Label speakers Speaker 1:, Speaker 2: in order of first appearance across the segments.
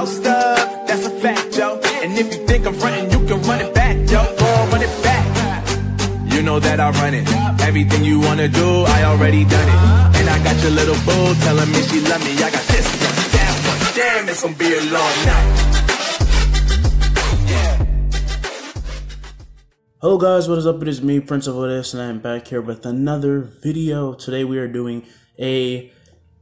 Speaker 1: Asta, that's a fact, yo. And if you think I'm frontin', you can run it back, yo. Girl, run it back. You know that I run it. Everything you wanna do, I already done it. And I got your little boo telling me she love me. I got this one, that one. Damn, it's gonna be a long night.
Speaker 2: Hello guys, what is up? It is me, Prince of Otis, and I am back here with another video. Today we are doing a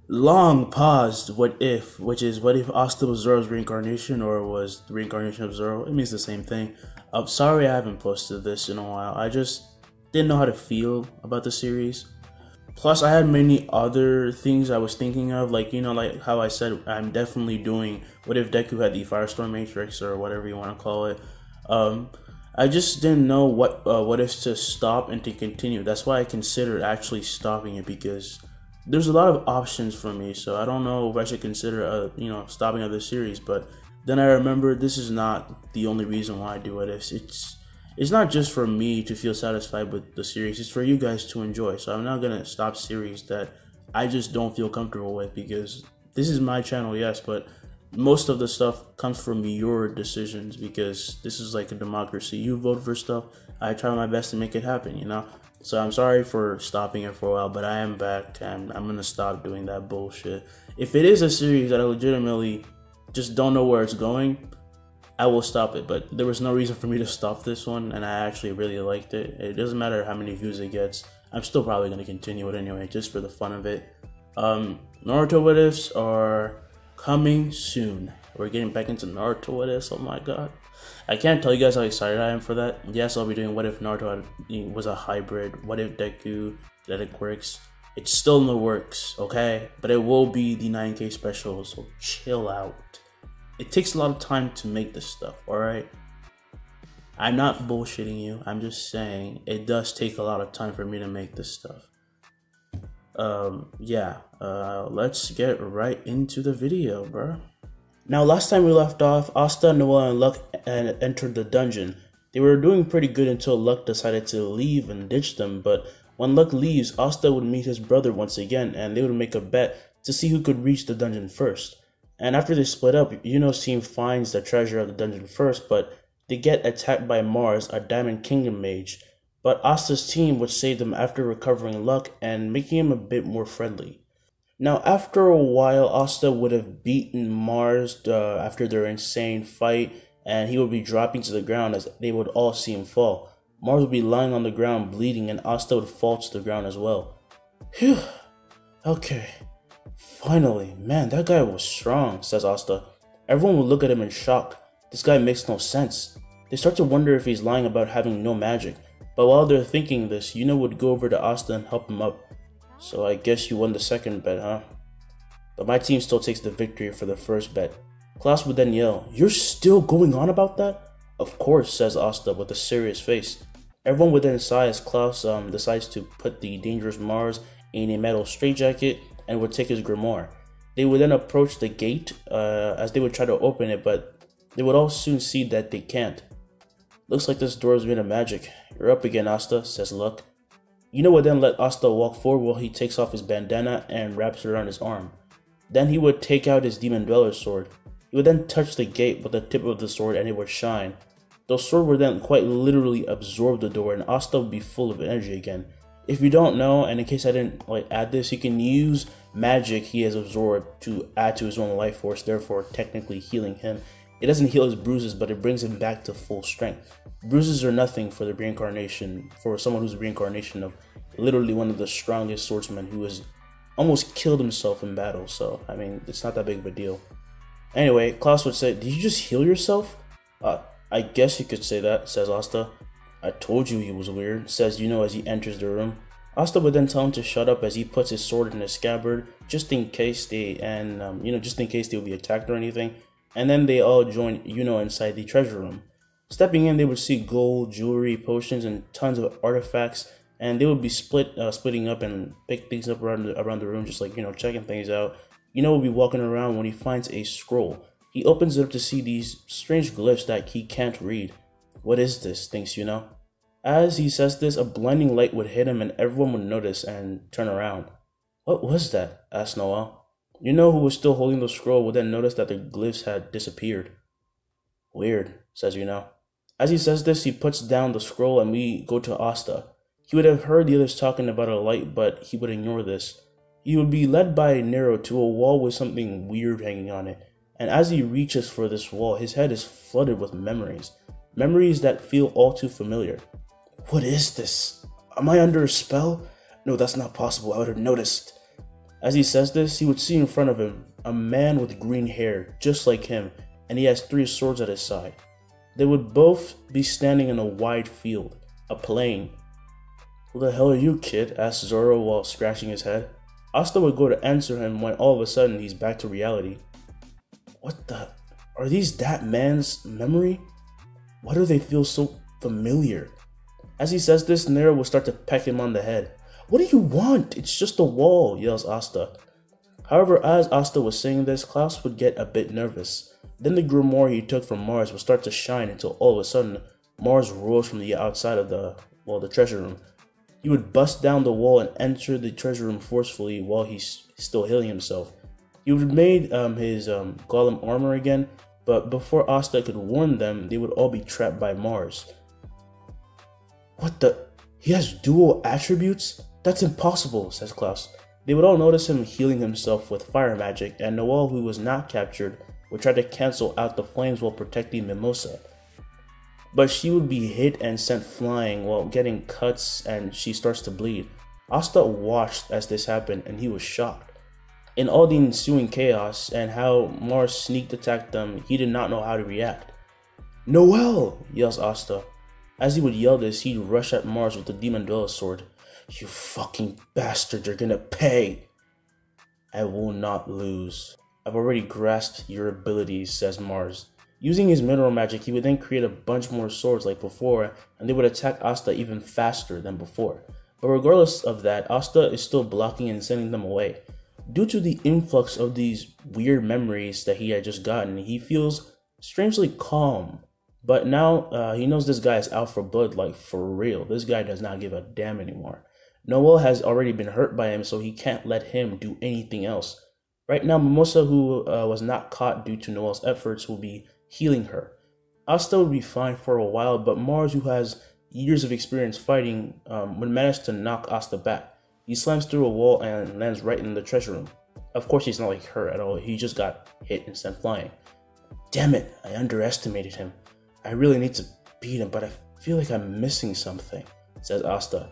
Speaker 2: long paused what if, which is what if Asta was Zoro's reincarnation or was the reincarnation of Zoro. It means the same thing. I'm sorry I haven't posted this in a while. I just didn't know how to feel about the series. Plus I had many other things I was thinking of, like, you know, like how I said I'm definitely doing what if Deku had the Firestorm Matrix or whatever you want to call it. I just didn't know what if to stop and to continue. That's why I considered actually stopping it, because there's a lot of options for me. So I don't know if I should consider stopping of the series. But then I remember this is not the only reason why I do it. It's not just for me to feel satisfied with the series. It's for you guys to enjoy. So I'm not gonna stop series that I just don't feel comfortable with, because this is my channel, yes, but most of the stuff comes from your decisions, because this is like a democracy. You vote for stuff, I try my best to make it happen, you know? So I'm sorry for stopping it for a while, but I am back and I'm gonna stop doing that bullshit. If it is a series that I legitimately just don't know where it's going, I will stop it, but there was no reason for me to stop this one, and I actually really liked it. It doesn't matter how many views it gets, I'm still probably gonna continue it anyway, just for the fun of it. Naruto what ifs are coming soon. We're getting back into Naruto what ifs. Oh my god, I can't tell you guys how excited I am for that. Yes, I'll be doing what if Naruto was a hybrid, what if Deku did it quirks. It's still in the works, okay, but it will be the 9K special, so chill out. It takes a lot of time to make this stuff, alright? I'm not bullshitting you, I'm just saying it does take a lot of time for me to make this stuff. Let's get right into the video, bro. Now, last time we left off, Asta, Noah, and Luck entered the dungeon. They were doing pretty good until Luck decided to leave and ditch them, but when Luck leaves, Asta would meet his brother once again, and they would make a bet to see who could reach the dungeon first. And after they split up, Yuno's team finds the treasure of the dungeon first, but they get attacked by Mars, a Diamond Kingdom mage. But Asta's team would save them after recovering Luck and making him a bit more friendly. Now, after a while, Asta would have beaten Mars after their insane fight, and he would be dropping to the ground as they would all see him fall. Mars would be lying on the ground bleeding, and Asta would fall to the ground as well. Phew. Okay. Finally. Man, that guy was strong, says Asta. Everyone would look at him in shock. This guy makes no sense. They start to wonder if he's lying about having no magic. But while they're thinking this, Yuno would go over to Asta and help him up. So I guess you won the second bet, huh? But my team still takes the victory for the first bet. Klaus would then yell, "You're still going on about that?" "Of course," says Asta with a serious face. Everyone would then sigh as Klaus decides to put the dangerous Mars in a metal straitjacket and would take his grimoire. They would then approach the gate as they would try to open it, but they would all soon see that they can't. "Looks like this door is made of magic. You're up again, Asta," says Luck. Yuno would then let Asta walk forward while he takes off his bandana and wraps it around his arm. Then he would take out his Demon Dweller's sword. He would then touch the gate with the tip of the sword and it would shine. The sword would then quite literally absorb the door and Asta would be full of energy again. If you don't know, and in case I didn't add this, you can use magic he has absorbed to add to his own life force, therefore technically healing him. It doesn't heal his bruises, but it brings him back to full strength. Bruises are nothing for the reincarnation, for someone who's a reincarnation of literally one of the strongest swordsmen who has almost killed himself in battle, so, I mean, it's not that big of a deal. Anyway, Klaus would say, "Did you just heal yourself?" I guess you could say that," says Asta. "I told you he was weird," says Yuno as he enters the room. Asta would then tell him to shut up as he puts his sword in his scabbard, just in case they will be attacked or anything. And then they all join Yuno inside the treasure room. Stepping in, they would see gold, jewelry, potions, and tons of artifacts, and they would be splitting up and pick things up around the room, just checking things out. Yuno would be walking around when he finds a scroll. He opens it up to see these strange glyphs that he can't read. "What is this?" thinks Yuno. As he says this, a blinding light would hit him and everyone would notice and turn around. "What was that?" asked Noah. You know who was still holding the scroll would then notice that the glyphs had disappeared. Weird, says you know. As he says this, he puts down the scroll and we go to Asta. He would have heard the others talking about a light, but he would ignore this. He would be led by Nero to a wall with something weird hanging on it, and as he reaches for this wall, his head is flooded with memories. Memories that feel all too familiar. What is this? Am I under a spell? No, that's not possible, I would have noticed. As he says this, he would see in front of him a man with green hair, just like him, and he has 3 swords at his side. They would both be standing in a wide field, a plain. Who the hell are you, kid? Asked Zoro while scratching his head. Asta would go to answer him when all of a sudden he's back to reality. What the? Are these that man's memory? Why do they feel so familiar? As he says this, Nero will start to peck him on the head. What do you want? It's just a wall, yells Asta. However, as Asta was saying this, Klaus would get a bit nervous. Then the grimoire he took from Mars would start to shine until all of a sudden, Mars rose from the outside of the treasure room. He would bust down the wall and enter the treasure room forcefully while he's still healing himself. He would have made his golem armor again, but before Asta could warn them, they would all be trapped by Mars. What the? He has dual attributes? That's impossible, says Klaus. They would all notice him healing himself with fire magic, and Noelle, who was not captured, would try to cancel out the flames while protecting Mimosa. But she would be hit and sent flying while getting cuts, and she starts to bleed. Asta watched as this happened and he was shocked. In all the ensuing chaos and how Mars sneak attacked them, he did not know how to react. Noelle! Yells Asta. As he would yell this, he'd rush at Mars with the Demon Bella sword. You fucking bastard, you're gonna pay! I will not lose. I've already grasped your abilities, says Mars. Using his mineral magic, he would then create a bunch more swords like before, and they would attack Asta even faster than before. But regardless of that, Asta is still blocking and sending them away. Due to the influx of these weird memories that he had just gotten, he feels strangely calm. But now he knows this guy is out for blood, like for real. This guy does not give a damn anymore. Noelle has already been hurt by him, so he can't let him do anything else. Right now, Mimosa, who was not caught due to Noelle's efforts, will be healing her. Asta would be fine for a while, but Mars, who has years of experience fighting, would manage to knock Asta back. He slams through a wall and lands right in the treasure room. Of course, he's not like her at all. He just got hit and sent flying. Damn it, I underestimated him. I really need to beat him, but I feel like I'm missing something, says Asta.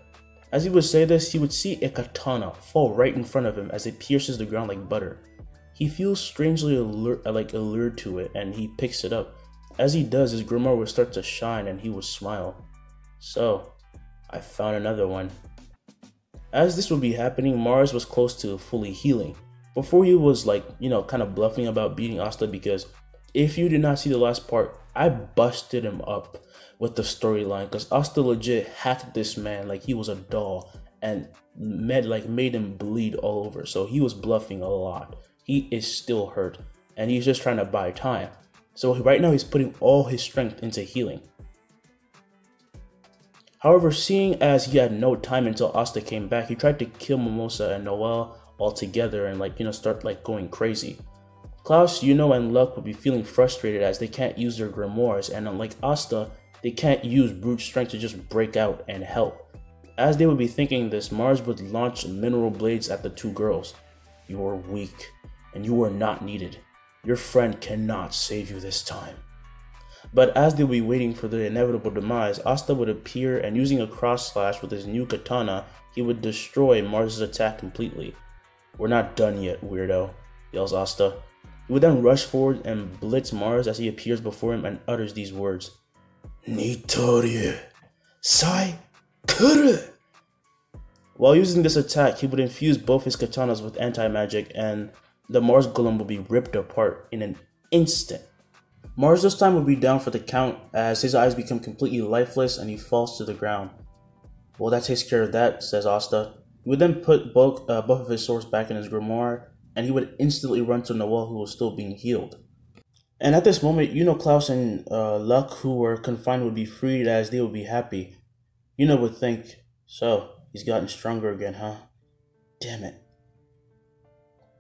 Speaker 2: As he would say this, he would see a katana fall right in front of him as it pierces the ground like butter. He feels strangely allured to it, and he picks it up. As he does, his grimoire will start to shine and he will smile. So, I found another one. As this would be happening, Mars was close to fully healing. Before he was kind of bluffing about beating Asta, because if you did not see the last part, I busted him up with the storyline because Asta legit hacked this man like he was a doll and made him bleed all over. So he was bluffing a lot. He is still hurt and he's just trying to buy time. So right now he's putting all his strength into healing. However, seeing as he had no time until Asta came back, he tried to kill Mimosa and Noelle altogether and start going crazy. Klaus, and Luck would be feeling frustrated as they can't use their grimoires, and unlike Asta, they can't use brute strength to just break out and help. As they would be thinking this, Mars would launch mineral blades at the two girls. You are weak, and you are not needed. Your friend cannot save you this time. But as they would be waiting for the inevitable demise, Asta would appear and using a cross slash with his new katana, he would destroy Mars' attack completely. We're not done yet, weirdo, yells Asta. He would then rush forward and blitz Mars as he appears before him and utters these words. Nitori, Sai Kuru. While using this attack, he would infuse both his katanas with anti-magic and the Mars golem would be ripped apart in an instant. Mars this time would be down for the count as his eyes become completely lifeless and he falls to the ground. Well, that takes care of that, says Asta. He would then put both of his swords back in his grimoire and he would instantly run to Noelle, who was still being healed. And at this moment, Klaus and Luck, who were confined, would be freed as they would be happy. Would think, so, he's gotten stronger again, huh? Damn it.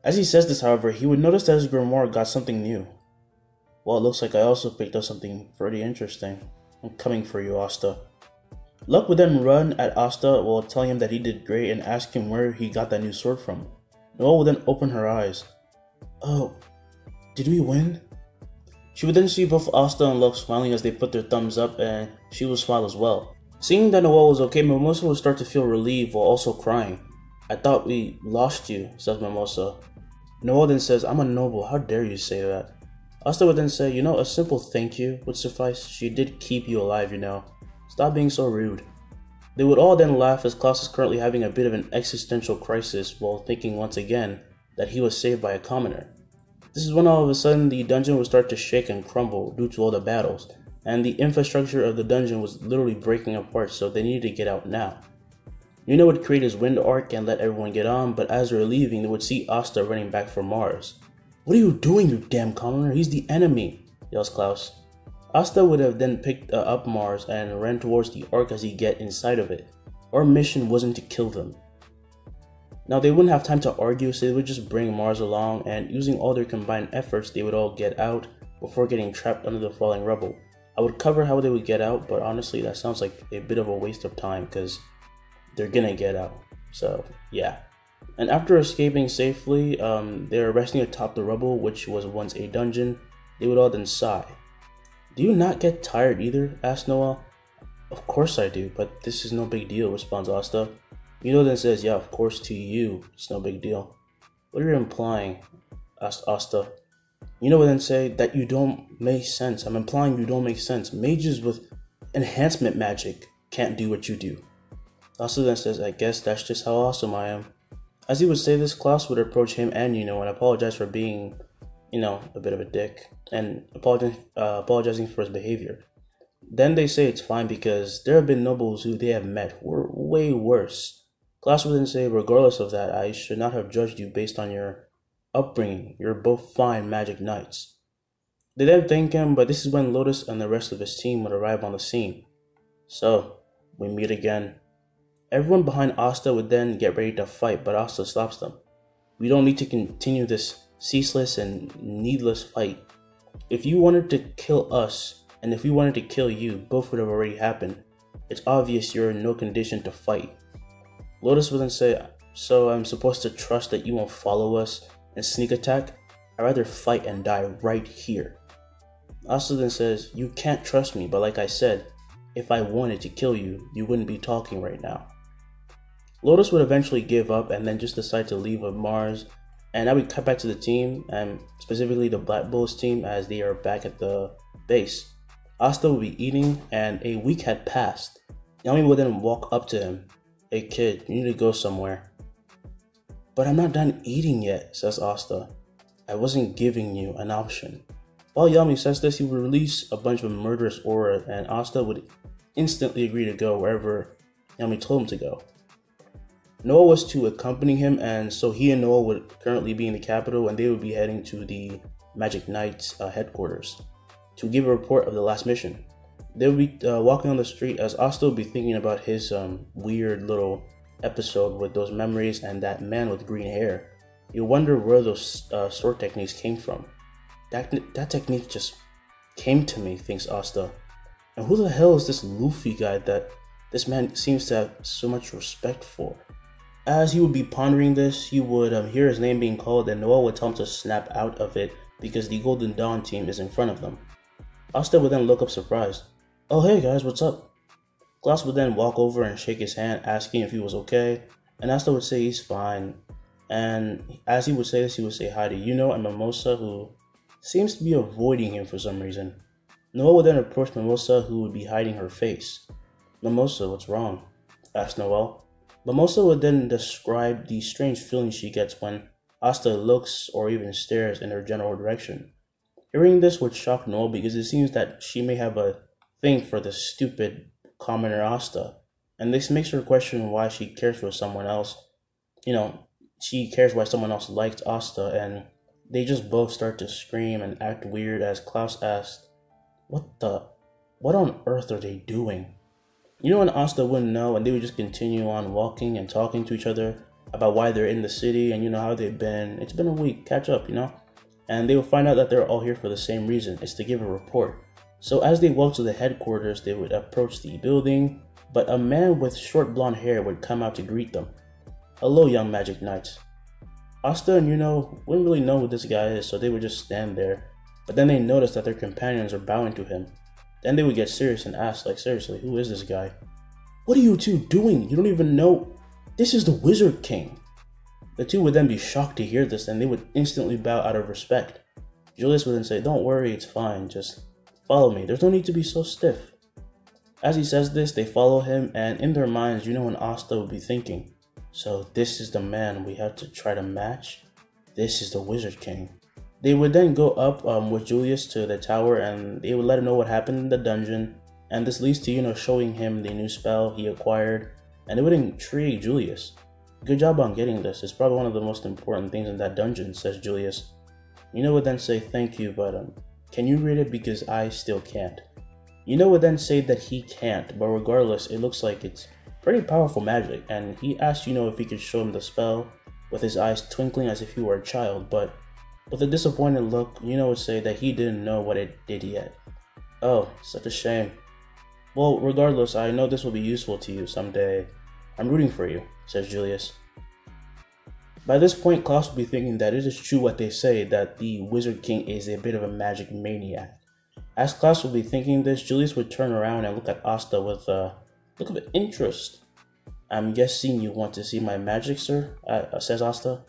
Speaker 2: As he says this, however, he would notice that his grimoire got something new. Well, it looks like I also picked up something pretty interesting. I'm coming for you, Asta. Luck would then run at Asta while telling him that he did great and ask him where he got that new sword from. Noelle would then open her eyes. Oh, did we win? She would then see both Asta and Luck smiling as they put their thumbs up, and she would smile as well. Seeing that Noelle was okay, Mimosa would start to feel relieved while also crying. I thought we lost you, says Mimosa. Noelle then says, I'm a noble, how dare you say that? Asta would then say, you know, a simple thank you would suffice. She did keep you alive, you know. Stop being so rude. They would all then laugh as Klaus is currently having a bit of an existential crisis while thinking once again that he was saved by a commoner. This is when all of a sudden the dungeon would start to shake and crumble due to all the battles, and the infrastructure of the dungeon was literally breaking apart, so they needed to get out now. Yuno would create his wind arc and let everyone get on, but as they were leaving, they would see Asta running back for Mars. What are you doing, you damn commoner? He's the enemy, yells Klaus. Asta would have then picked up Mars and ran towards the arc as he get inside of it. Our mission wasn't to kill them. Now they wouldn't have time to argue, so they would just bring Mars along, and using all their combined efforts, they would all get out before getting trapped under the falling rubble. I would cover how they would get out, but honestly that sounds like a bit of a waste of time because they're gonna get out. So yeah. And after escaping safely, they were resting atop the rubble, which was once a dungeon. They would all then sigh. Do you not get tired either? Asked Noelle. Of course I do, but this is no big deal, responds Asta. Yuno then says, yeah, of course to you, it's no big deal. What are you implying? Asked Asta. Yuno would then say that you don't make sense. I'm implying you don't make sense. Mages with enhancement magic can't do what you do. Asta then says, I guess that's just how awesome I am. As he would say this, Klaus would approach him and Yuno and apologize for being, a bit of a dick, and apologizing for his behavior. Then they say it's fine because there have been nobles who they have met who were way worse. Klaus would then say, regardless of that, I should not have judged you based on your upbringing. You're both fine magic knights. They then thank him, but this is when Lotus and the rest of his team would arrive on the scene. So, we meet again. Everyone behind Asta would then get ready to fight, but Asta stops them. We don't need to continue this ceaseless and needless fight. If you wanted to kill us, and if we wanted to kill you, both would have already happened. It's obvious you're in no condition to fight. Lotus would then say, so I'm supposed to trust that you won't follow us and sneak attack? I'd rather fight and die right here. Asta then says, you can't trust me, but like I said, if I wanted to kill you, you wouldn't be talking right now. Lotus would eventually give up and then just decide to leave with Mars, and now we cut back to the team, and specifically the Black Bulls team as they are back at the base. Asta would be eating, and a week had passed. Yami would then walk up to him. Hey kid, you need to go somewhere. But I'm not done eating yet, says Asta. I wasn't giving you an option. While Yami says this, he would release a bunch of murderous aura, and Asta would instantly agree to go wherever Yami told him to go. Noelle was to accompany him, and so he and Noelle would currently be in the capital, and they would be heading to the Magic Knights headquarters to give a report of the last mission. They would be walking on the street as Asta would be thinking about his weird little episode with those memories and that man with green hair. You wonder where those sword techniques came from. That technique just came to me, thinks Asta. And who the hell is this Luffy guy that this man seems to have so much respect for? As he would be pondering this, he would hear his name being called, and Noelle would tell him to snap out of it because the Golden Dawn team is in front of them. Asta would then look up surprised. Oh hey guys, what's up? Klaus would then walk over and shake his hand, asking if he was okay, and Asta would say he's fine. And as he would say this, he would say hi to Yuno and Mimosa, who seems to be avoiding him for some reason. Noelle would then approach Mimosa, who would be hiding her face. Mimosa, what's wrong? Asked Noelle. Mimosa would then describe the strange feeling she gets when Asta looks or even stares in her general direction. Hearing this would shock Noelle because it seems that she may have a thing for the stupid commoner Asta, and this makes her question why she cares for someone else. She cares why someone else liked Asta, and they just both start to scream and act weird as Klaus asks, what on earth are they doing? Yuno and Asta wouldn't know, and they would just continue on walking and talking to each other about why they're in the city and, you know, how they've been. It's been a week, catch up, you know? And they will find out that they're all here for the same reason. It's to give a report. So as they walk to the headquarters, they would approach the building, but a man with short blonde hair would come out to greet them. Hello, young magic knights. Asta and Yuno wouldn't really know who this guy is, so they would just stand there. But then they noticed that their companions are bowing to him. Then they would get serious and ask, like, seriously, who is this guy? What are you two doing? You don't even know. This is the Wizard King. The two would then be shocked to hear this, and they would instantly bow out of respect. Julius would then say, don't worry, it's fine, just follow me. There's no need to be so stiff. As he says this, they follow him, and in their minds, Yuno and Asta would be thinking, so this is the man we have to try to match? This is the Wizard King. They would then go up with Julius to the tower, and they would let him know what happened in the dungeon, and this leads to Yuno showing him the new spell he acquired, and it would intrigue Julius. Good job on getting this. It's probably one of the most important things in that dungeon, says Julius. Yuno would then say thank you, but can you read it because I still can't. Yuno would then say that he can't, but regardless, it looks like it's pretty powerful magic, and he asked Yuno if he could show him the spell with his eyes twinkling as if he were a child, but with a disappointed look, Yuno would say that he didn't know what it did yet. Oh, such a shame. Well, regardless, I know this will be useful to you someday. I'm rooting for you, says Julius. By this point, Klaus will be thinking that it is true what they say, that the Wizard King is a bit of a magic maniac. As Klaus will be thinking this, Julius would turn around and look at Asta with a look of interest. I'm guessing you want to see my magic, sir? Says Asta.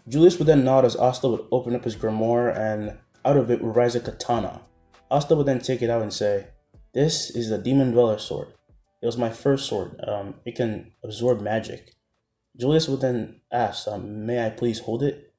Speaker 2: Julius would then nod as Asta would open up his grimoire, and out of it would rise a katana. Asta would then take it out and say, this is the Demon Dweller sword. It was my first sword. It can absorb magic. Julius would then ask, may I please hold it?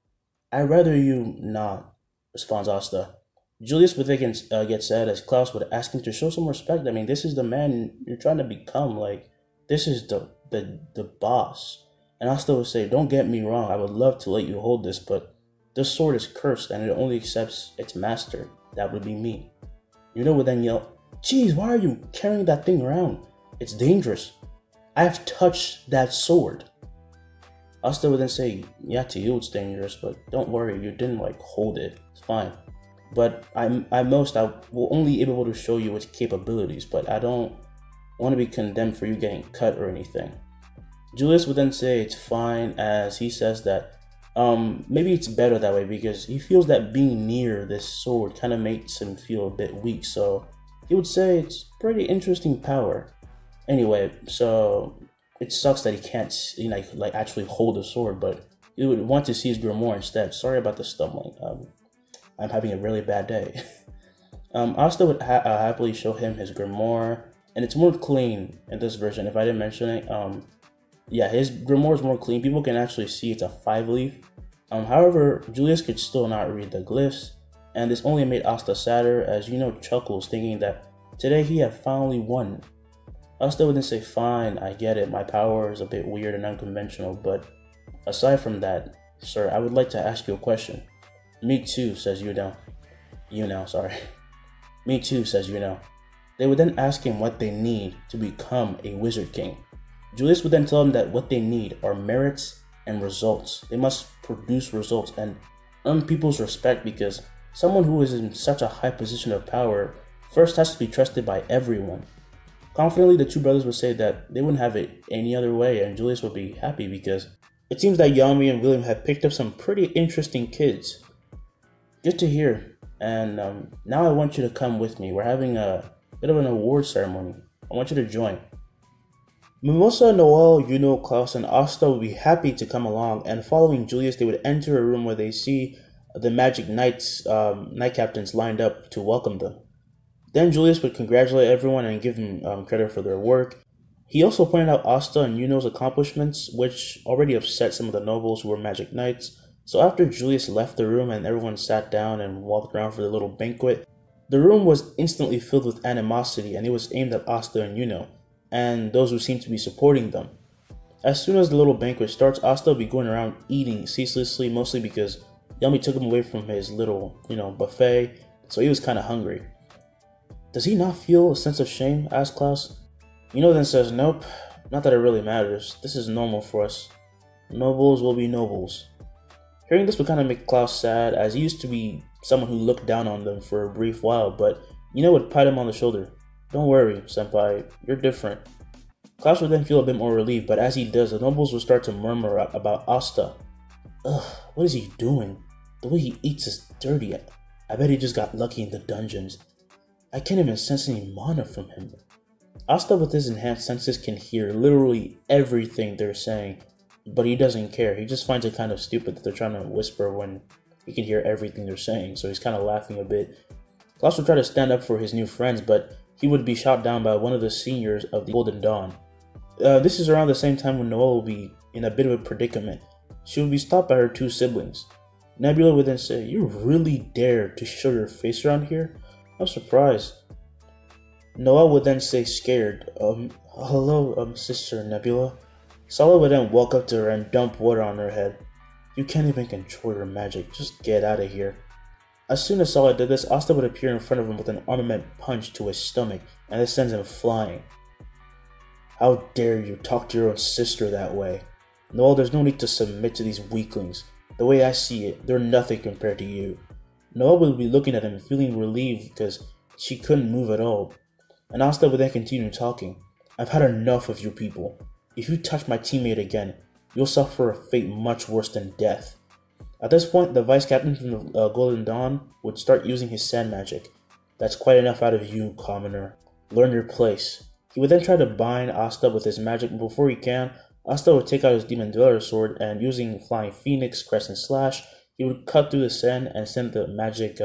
Speaker 2: I'd rather you not, responds Asta. Julius would then get sad as Klaus would ask him to show some respect. I mean, this is the man you're trying to become. Like, this is the boss. And Asta would say, don't get me wrong, I would love to let you hold this, but this sword is cursed and it only accepts its master. That would be me. Yuno would then yell, geez, why are you carrying that thing around? It's dangerous. I have touched that sword. Asta would then say, yeah, to you it's dangerous, but don't worry, you didn't like hold it. It's fine. But I will only be able to show you its capabilities, but I don't want to be condemned for you getting cut or anything. Julius would then say it's fine, as he says that maybe it's better that way because he feels that being near this sword kind of makes him feel a bit weak, so he would say it's pretty interesting power. Anyway, so it sucks that he can't like actually hold a sword, but he would want to see his grimoire instead. Sorry about the stumbling. I'm having a really bad day. Asta would happily show him his grimoire, and it's more clean in this version. If I didn't mention it, yeah, his grimoire is more clean. People can actually see it's a 5-leaf. However, Julius could still not read the glyphs, and this only made Asta sadder, as Yuno chuckles, thinking that today he had finally won. Asta would then say, fine, I get it, my power is a bit weird and unconventional, but aside from that, sir, I would like to ask you a question. Me too, says Yuno. Me too, says Yuno. They would then ask him what they need to become a Wizard King. Julius would then tell them that what they need are merits and results. They must produce results and earn people's respect, because someone who is in such a high position of power first has to be trusted by everyone. Confidently, the two brothers would say that they wouldn't have it any other way, and Julius would be happy because it seems that Yami and William have picked up some pretty interesting kids. Good to hear. And now I want you to come with me. We're having a bit of an award ceremony. I want you to join. Mimosa, Noel, Yuno, Klaus, and Asta would be happy to come along, and following Julius, they would enter a room where they see the Magic Knights, Knight Captains lined up to welcome them. Then Julius would congratulate everyone and give them credit for their work. He also pointed out Asta and Yuno's accomplishments, which already upset some of the nobles who were Magic Knights. So after Julius left the room and everyone sat down and walked around for the little banquet, the room was instantly filled with animosity, and it was aimed at Asta and Yuno, and those who seemed to be supporting them. As soon as the little banquet starts, Asta will be going around eating ceaselessly, mostly because Yami took him away from his little, buffet, so he was kind of hungry. Does he not feel a sense of shame? Asked Klaus. Yuno then says, nope, not that it really matters. This is normal for us. Nobles will be nobles. Hearing this would kind of make Klaus sad, as he used to be someone who looked down on them for a brief while, but Yuna would pat him on the shoulder. Don't worry, senpai, you're different. Klaus would then feel a bit more relieved, but as he does, the nobles would start to murmur about Asta. Ugh, what is he doing? The way he eats is dirty. I bet he just got lucky in the dungeons. I can't even sense any mana from him. Asta with his enhanced senses can hear literally everything they're saying, but he doesn't care. He just finds it kind of stupid that they're trying to whisper when he can hear everything they're saying, so he's kind of laughing a bit. Klaus would try to stand up for his new friends, but he would be shot down by one of the seniors of the Golden Dawn. This is around the same time when Noelle will be in a bit of a predicament. She would be stopped by her two siblings. Nebula would then say, "You really dare to show your face around here? I'm surprised." Noelle would then say scared, hello, Sister Nebula." Sala would then walk up to her and dump water on her head. "You can't even control your magic, just get out of here." As soon as Sala did this, Asta would appear in front of him with an armament punch to his stomach, and this sends him flying. "How dare you talk to your own sister that way? Noelle, there's no need to submit to these weaklings. The way I see it, they're nothing compared to you." Noelle would be looking at him, feeling relieved because she couldn't move at all. And Asta would then continue talking. "I've had enough of you people. If you touch my teammate again, you'll suffer a fate much worse than death." At this point, the vice captain from the Golden Dawn would start using his sand magic. "That's quite enough out of you, commoner. Learn your place." He would then try to bind Asta with his magic, but before he can, Asta would take out his Demon Dweller sword and using Flying Phoenix, Crescent Slash, he would cut through the sand and send the magic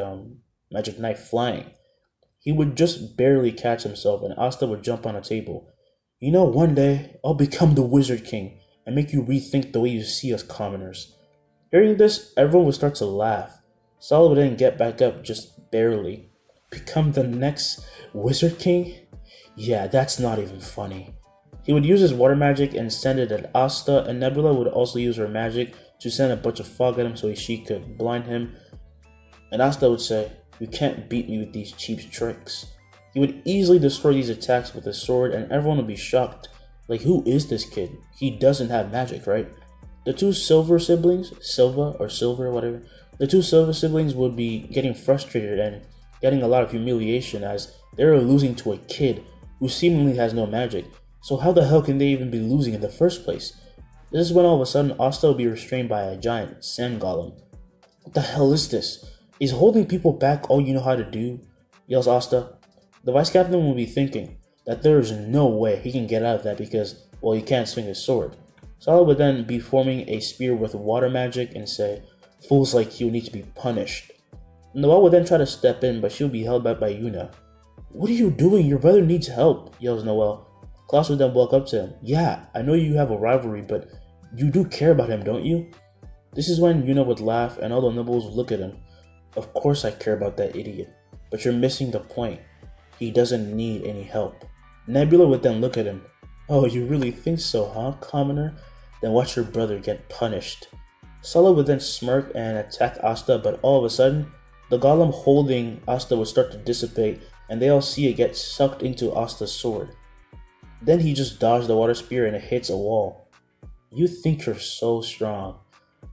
Speaker 2: knife flying. He would just barely catch himself and Asta would jump on a table. "You know, one day, I'll become the Wizard King and make you rethink the way you see us commoners." Hearing this, everyone would start to laugh. Sala would then get back up just barely. "Become the next Wizard King? Yeah, that's not even funny." He would use his water magic and send it at Asta, and Nebula would also use her magic to send a bunch of fog at him so she could blind him. And Asta would say, "You can't beat me with these cheap tricks." He would easily destroy these attacks with his sword and everyone would be shocked. Like, who is this kid? He doesn't have magic, right? The two Silver siblings, the two Silver siblings would be getting frustrated and getting a lot of humiliation as they were losing to a kid who seemingly has no magic. So how the hell can they even be losing in the first place? This is when all of a sudden Asta will be restrained by a giant sand golem. "What the hell is this? Is holding people back all you know how to do?" yells Asta. The vice captain will be thinking that there is no way he can get out of that because, well, he can't swing his sword. Sala would then be forming a spear with water magic and say, "Fools like you need to be punished." Noelle would then try to step in, but she'll be held back by Yuna. "What are you doing? Your brother needs help," yells Noelle. Klaus would then walk up to him. "Yeah, I know you have a rivalry, but you do care about him, don't you?" This is when Yuna would laugh and all the nobles would look at him. "Of course I care about that idiot, but you're missing the point. He doesn't need any help." Nebula would then look at him. "Oh, you really think so, huh, commoner? Then watch your brother get punished." Sala would then smirk and attack Asta, but all of a sudden, the golem holding Asta would start to dissipate and they all see it get sucked into Asta's sword. Then he just dodged the water spear and it hits a wall. "You think you're so strong.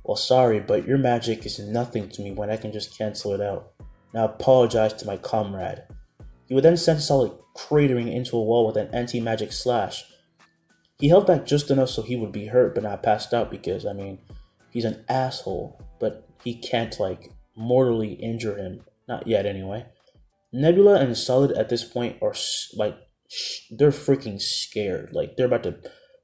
Speaker 2: Well, sorry, but your magic is nothing to me when I can just cancel it out. Now apologize to my comrade." He would then send Sala cratering into a wall with an anti-magic slash. He held back just enough so he would be hurt but not passed out because, he's an asshole, but he can't, mortally injure him. Not yet, anyway. Nebula and Solid at this point are, they're freaking scared. They're about to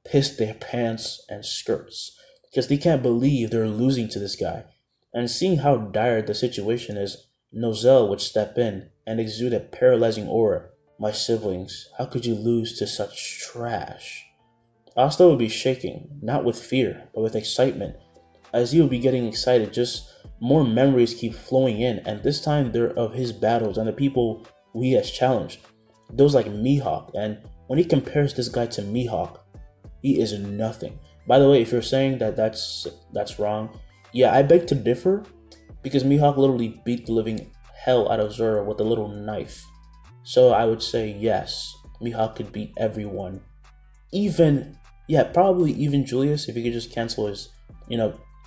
Speaker 2: piss their pants and skirts because they can't believe they're losing to this guy. And seeing how dire the situation is, Nozel would step in and exude a paralyzing aura. "My siblings, how could you lose to such trash?" Asta would be shaking, not with fear, but with excitement. As he would be getting excited, just more memories keep flowing in, and this time they're of his battles and the people who he has challenged. Those like Mihawk, and when he compares this guy to Mihawk, he is nothing. By the way, if you're saying that that's wrong, yeah, I beg to differ, because Mihawk literally beat the living hell out of Zoro with a little knife. So I would say yes, Mihawk could beat everyone. Probably even Julius if he could just cancel his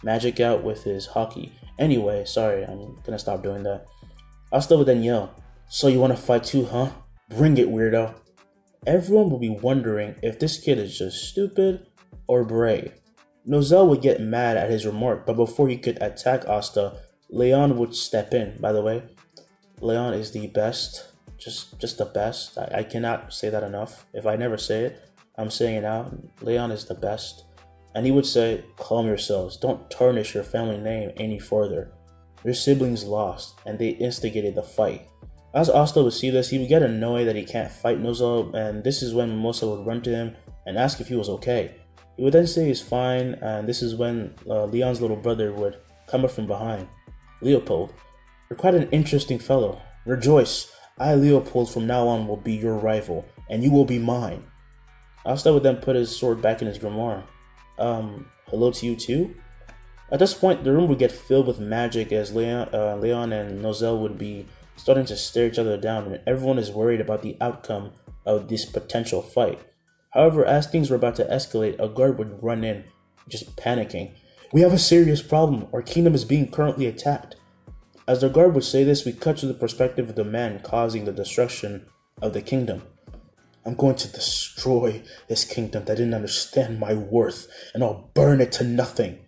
Speaker 2: magic out with his hockey. Anyway, sorry, I'm gonna stop doing that. Asta would then yell, "So you wanna fight too, huh? Bring it, weirdo." Everyone would be wondering if this kid is just stupid or brave. Nozel would get mad at his remark, but before he could attack Asta, Leon would step in. By the way, Leon is the best, just the best. I cannot say that enough. If I never say it, I'm saying it now. Leon is the best. And he would say, "Calm yourselves, don't tarnish your family name any further. Your siblings lost, and they instigated the fight." As Asta would see this, he would get annoyed that he can't fight Nozel, and this is when Mimosa would run to him and ask if he was okay. He would then say he's fine, and this is when Leon's little brother would come up from behind. "Leopold, you're quite an interesting fellow. Rejoice, I, Leopold, from now on will be your rival, and you will be mine." Asta would then put his sword back in his grimoire. Hello to you too?" At this point, the room would get filled with magic as Leon and Nozel would be starting to stare each other down, and everyone is worried about the outcome of this potential fight. However, as things were about to escalate, a guard would run in, just panicking. "We have a serious problem. Our kingdom is being currently attacked." As the guard would say this, we cut to the perspective of the man causing the destruction of the kingdom. "I'm going to destroy this kingdom that didn't understand my worth, and I'll burn it to nothing."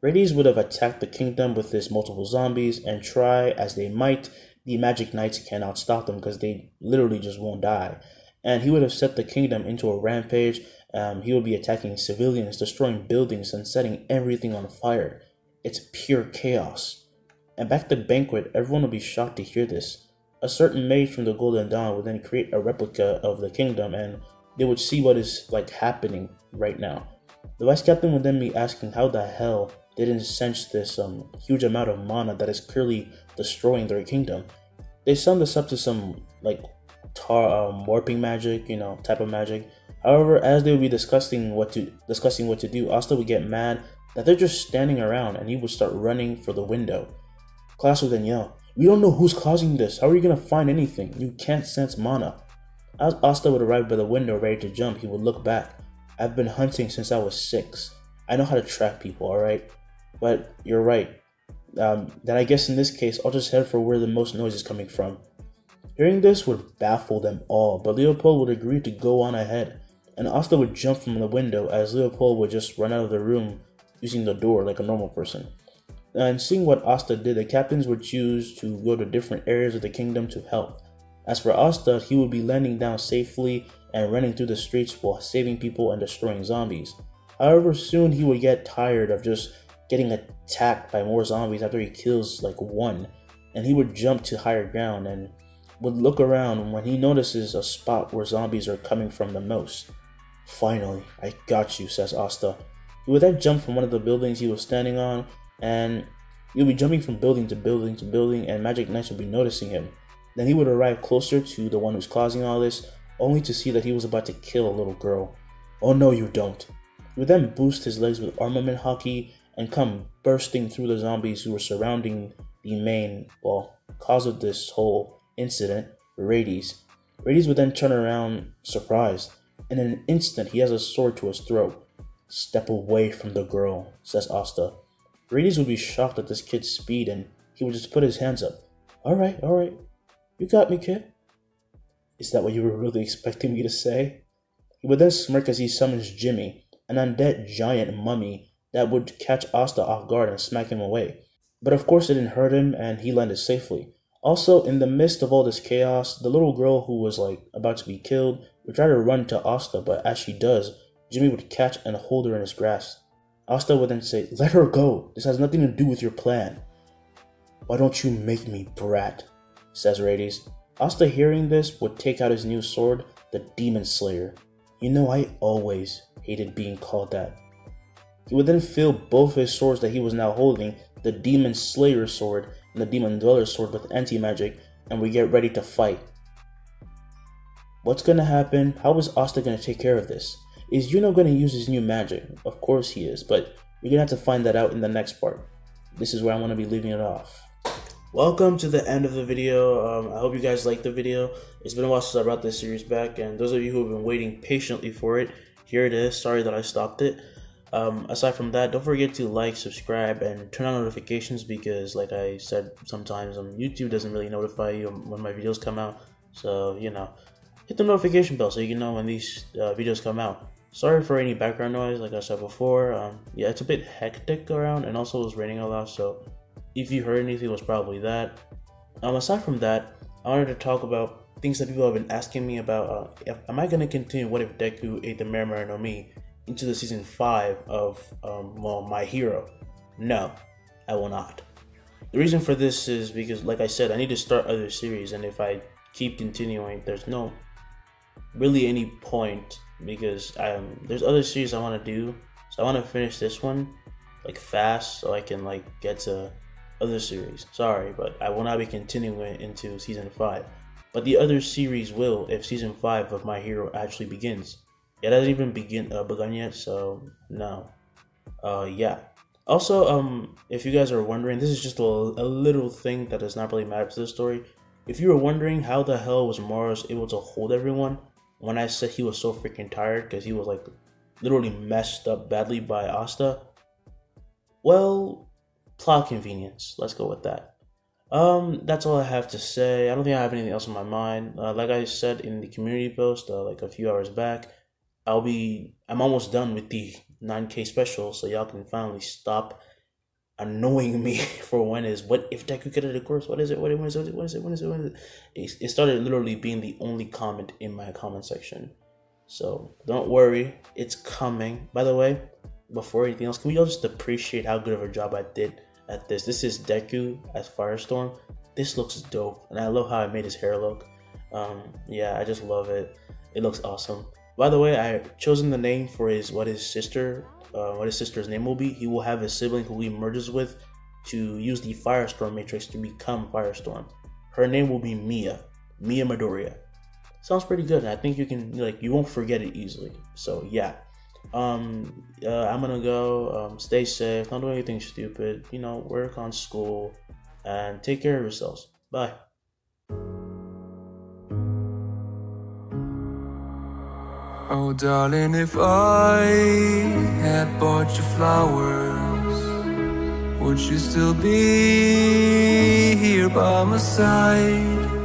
Speaker 2: Rades would have attacked the kingdom with his multiple zombies, and try as they might, the magic knights cannot stop them because they literally just won't die. And he would have set the kingdom into a rampage. He would be attacking civilians, destroying buildings, and setting everything on fire. It's pure chaos. And back at the banquet, everyone would be shocked to hear this. A certain mage from the Golden Dawn would then create a replica of the kingdom, and they would see what is happening right now. The vice captain would then be asking how the hell they didn't sense this huge amount of mana that is clearly destroying their kingdom. They summed this up to some warping magic, type of magic. However, as they would be discussing what to do, Asta would get mad that they're just standing around, and he would start running for the window. Class would then yell, "We don't know who's causing this. How are you gonna find anything? You can't sense mana." As Asta would arrive by the window ready to jump, he would look back. "I've been hunting since I was 6. I know how to track people, alright? But you're right. Then I guess in this case, I'll just head for where the most noise is coming from." Hearing this would baffle them all, but Leopold would agree to go on ahead, and Asta would jump from the window as Leopold would just run out of the room using the door like a normal person. And seeing what Asta did, the captains would choose to go to different areas of the kingdom to help. As for Asta, he would be landing down safely and running through the streets while saving people and destroying zombies. However, soon he would get tired of just getting attacked by more zombies after he kills one, and he would jump to higher ground and would look around when he notices a spot where zombies are coming from the most. "Finally, I got you," says Asta. He would then jump from one of the buildings he was standing on, and he would be jumping from building to building to building, and magic knights would be noticing him. Then he would arrive closer to the one who's causing all this, only to see that he was about to kill a little girl. "Oh no, you don't." He would then boost his legs with armament hockey and come bursting through the zombies who were surrounding the main, cause of this whole incident, Rades. Rades would then turn around surprised, and in an instant he has a sword to his throat. "Step away from the girl," says Asta. Rades would be shocked at this kid's speed, and he would just put his hands up. Alright, you got me, kid." "Is that what you were really expecting me to say?" He would then smirk as he summons Jimmy, an undead giant mummy that would catch Asta off guard and smack him away. But of course it didn't hurt him, and he landed safely. Also, in the midst of all this chaos, the little girl who was about to be killed would try to run to Asta, but as she does, Jimmy would catch and hold her in his grasp. Asta would then say, "Let her go. This has nothing to do with your plan." "Why don't you make me, brat?" says Rades. Asta, hearing this, would take out his new sword, the Demon Slayer. I always hated being called that." He would then fill both his swords that he was now holding, the Demon Slayer sword and the Demon Dweller sword, with anti-magic, and we get ready to fight. What's gonna happen? How is Asta gonna take care of this? Is Yuno gonna use his new magic? Of course he is, but we're gonna have to find that out in the next part. This is where I'm gonna be leaving it off. Welcome to the end of the video. I hope you guys liked the video. It's been a while since I brought this series back, and those of you who have been waiting patiently for it, here it is. Sorry that I stopped it. Aside from that, don't forget to like, subscribe, and turn on notifications because, like I said, sometimes YouTube doesn't really notify you when my videos come out. So, you know, hit the notification bell so you can know when these videos come out. Sorry for any background noise, like I said before. Yeah, it's a bit hectic around, and also it was raining a lot, so if you heard anything, it was probably that. Aside from that, I wanted to talk about things that people have been asking me about. Am I going to continue What If Deku Ate the Marimari no Mi into the season 5 of, My Hero? No, I will not. The reason for this is because, like I said, I need to start other series, and if I keep continuing, there's no really any point because there's other series I want to do. So I want to finish this one like fast so I can like get to other series. Sorry, but I will not be continuing into season 5. But the other series will if season 5 of My Hero actually begins. It hasn't even begun yet, so no. Yeah. Also, if you guys are wondering, this is just a little thing that does not really matter to the story. If you were wondering how the hell was Mars able to hold everyone when I said he was so freaking tired because he was like literally messed up badly by Asta, well, plot convenience. Let's go with that. That's all I have to say. I don't think I have anything else on my mind. Like I said in the community post, like a few hours back, I'm almost done with the 9K special, so y'all can finally stop annoying me for what if Deku get the course? What is it? When is it? It started literally being the only comment in my comment section. So don't worry, it's coming. By the way, before anything else, can we all just appreciate how good of a job I did at this? This is Deku as Firestorm. This looks dope, and I love how I made his hair look. Yeah, I just love it. It looks awesome. By the way, I chosen the name for what his sister's name will be. He will have a sibling who he merges with to use the Firestorm Matrix to become Firestorm. Her name will be Mia Midoriya. Sounds pretty good, and I think you won't forget it easily. So yeah, I'm gonna go. Stay safe. Don't do anything stupid. You know, work on school, and take care of yourselves. Bye.
Speaker 1: Oh darling, if I had bought you flowers, would you still be here by my side?